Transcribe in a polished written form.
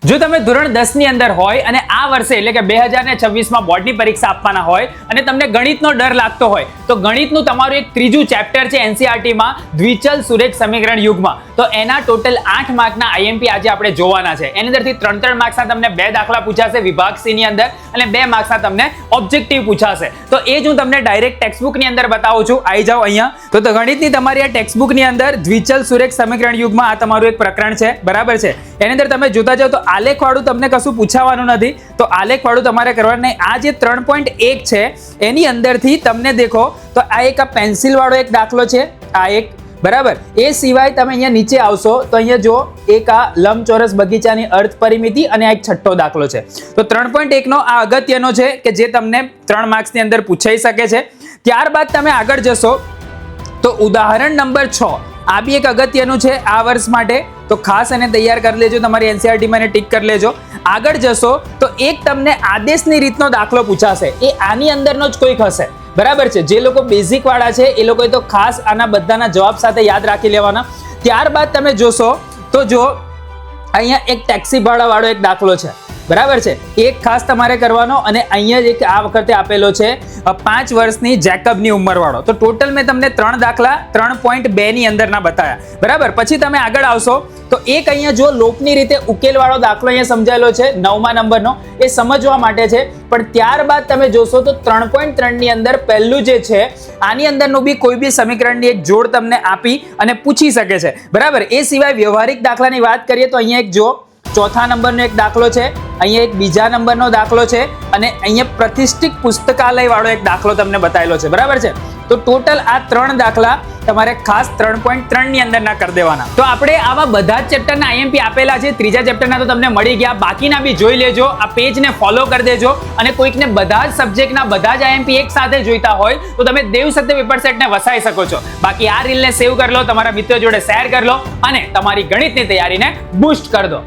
જો તમે ધોરણ 10 ની અંદર હોય અને આ વર્ષે એટલે કે 2026 માં બોર્ડની પરીક્ષા આપવાના હોય અને તમને ગણિતનો ડર લાગતો હોય તો ગણિતનું તમારું એક ત્રીજું ચેપ્ટર છે એનસીઈઆરટી માં દ્વિચલ સુરેખ સમીકરણ યુગમાં, તો એના ટોટલ 8 માર્કના આઈએમપી આજે આપણે જોવાના છે. એની અંદરથી 3 માર્ક્સના તમને 2 દાખલા પૂછાશે વિભાગ સી ની અંદર અને 2 માર્ક્સના તમને ઓબ્જેક્ટિવ પૂછાશે. તો એ જ હું તમને ડાયરેક્ટ ટેક્સ્ટબુકની અંદર બતાવું છું. આવી જાઓ અહીંયા. તો ગણિતની તમારી આ ટેક્સ્ટબુકની અંદર દ્વિચલ સુરેખ સમીકરણ યુગમાં આ તમારું એક પ્રકરણ છે, બરાબર છે. એની અંદર તમે જોતા જાઓ તો આલેખ વાળું તમને કશું પૂછાવાનું નથી, તો આલેખ વાળું તમારે કરવાનું નહીં. આ જે 3.1 છે એની અંદરથી તમને દેખો તો આ એક આ પેન્સિલ વાળો એક દાખલો છે, આ એક, બરાબર. એ સિવાય તમે અહીંયા નીચે આવશો તો અહીંયા જો એક આ લંબચોરસ બગીચાની અર્થ પરિમિતિ અને આ એક છઠ્ઠો દાખલો છે. તો 3.1 નો આ અગત્યનો છે કે જે તમને 3 માર્ક્સની અંદર પૂછાઈ શકે છે. ત્યારબાદ તમે આગળ જશો તો ઉદાહરણ નંબર 6 આ બી એક અગત્યનું છે આ વર્ષ માટે, તો ખાસ એને તૈયાર કરી લેજો, તમારી એનસીઈઆરટી માં એને ટિક કરી લેજો. આગળ જશો તો એક તમને આદેશની રીતનો દાખલો પૂછાશે, એ આની અંદરનો જ કોઈક હશે, બરાબર છે. જે લોકો બેઝિક વાળા છે એ લોકોએ તો ખાસ આના બધાના જવાબ સાથે યાદ રાખી લેવાના. ત્યારબાદ તમે જોશો તો જો અહીંયા એક ટેક્સી ભાડા વાળો એક દાખલો છે, બરાબર છે. એક ખાસ તમારે કરવાનો અને અહીંયા જ એક આ વખતે આપેલો છે 5 વર્ષની જેકબની ઉંમર વાળો. તો ટોટલ મેં તમને 3 દાખલા 3.2 ની અંદરના બતાવ્યા, બરાબર. પછી તમે આગળ આવશો તો એક અહીંયા જો લોપની રીતે ઉકેલ વાળો દાખલો અહીંયા સમજાયેલો છે 9મા નંબરનો, એ સમજવા માટે છે. પણ ત્યારબાદ તમે જોશો તો 3.3 ની અંદર પહેલું જે છે આની અંદરનું બી કોઈ બી સમીકરણની એક જોડ તમને આપી અને પૂછી શકે છે, બરાબર. એ સિવાય વ્યવહારિક દાખલાની વાત કરીએ તો અહીંયા એક જો 4થા નંબરનો એક દાખલો છે, અહીંયા એક બીજા નંબરનો દાખલો છે અને અહીંયા પ્રતિષ્ઠિત પુસ્તકાલય વાળો એક દાખલો તમને બતાવેલો છે, બરાબર છે. તો ટોટલ આ 3 દાખલા તમારે ખાસ 3.3 ની અંદર ના કરી દેવાના. તો આપણે આવા બધા જ ચેપ્ટરના આઈએમપી આપેલા છે. ત્રીજા ચેપ્ટરના તો તમને મળી ગયા, બાકીના બી જોઈ લેજો. આ પેજને ફોલો કરી દેજો અને કોઈકને બધા જ સબ્જેક્ટના બધા જ આઈએમપી એક સાથે જોઈતા હોય તો તમે દેવ સત્ય પેપર સેટને વસાઈ શકો છો. બાકી આ રીલને સેવ કરી લો, તમારા મિત્રો જોડે શેર કરી લો અને તમારી ગણિતની તૈયારીને બૂસ્ટ કરી દો.